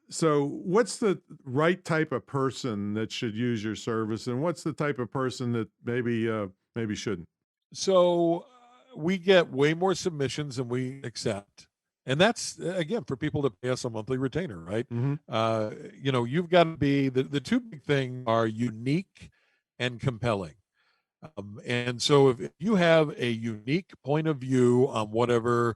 So what's the right type of person that should use your service, and what's the type of person that maybe shouldn't? So we get way more submissions than we accept. And that's again for people to pay us a monthly retainer, right? Mhm. You've got to be the two big things are unique and compelling. And so if you have a unique point of view on whatever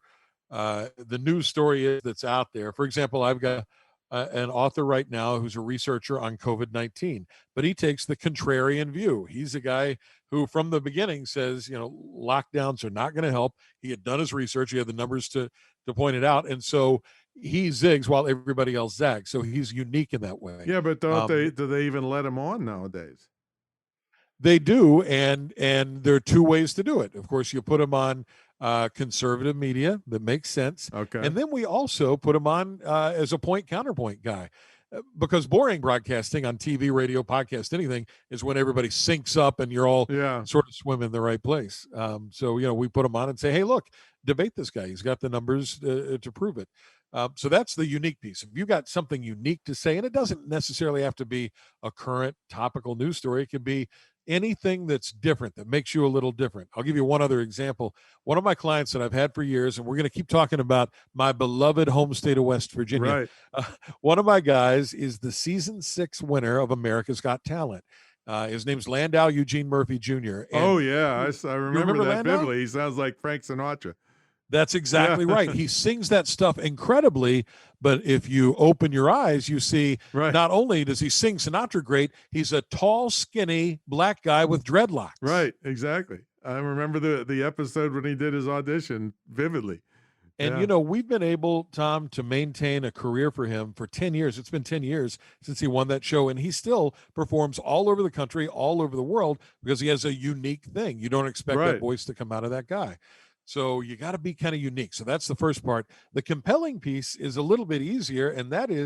the news story is that's out there, for example, I've got an author right now who's a researcher on COVID-19, but he takes the contrarian view. He's a guy who, from the beginning, says, lockdowns are not going to help. He had done his research, he had the numbers to point it out. And so he zigs while everybody else zags. So he's unique in that way. Yeah, but don't Um, they do they even let them on nowadays? They do, and there are two ways to do it. Of course, you put them on conservative media that makes sense, Okay. and then we also put them on as a point counterpoint guy, because boring broadcasting on TV, radio, podcast, anything is when everybody syncs up and you're all Yeah. sort of swimming in the right place. So we put them on and say, hey, look, debate this guy. He's got the numbers to prove it. So that's the unique piece. If you got something unique to say, and it doesn't necessarily have to be a current topical news story, it can be anything that's different that makes you a little different. I'll give you one other example. One of my clients that I've had for years, and we're going to keep talking about my beloved home state of West Virginia. Right. Uh, One of my guys is the season 6 winner of America's Got Talent. His name's Landau Eugene Murphy Jr. Oh And yeah, I you remember remember that Landau? vividly. He sounds like Frank Sinatra. That's Yeah. exactly right. He sings that stuff incredibly, but if you open your eyes, you see Right. not only does he sing Sinatra great, he's a tall, skinny black guy with dreadlocks. Right, exactly. I remember the episode when he did his audition vividly. And Yeah. we've been able, Tom, to maintain a career for him for 10 years. It's been 10 years since he won that show, and he still performs all over the country, all over the world, because he has a unique thing. You don't expect that Right. voice to come out of that guy. So you got to be kind of unique. So that's the first part. The compelling piece is a little bit easier, and that is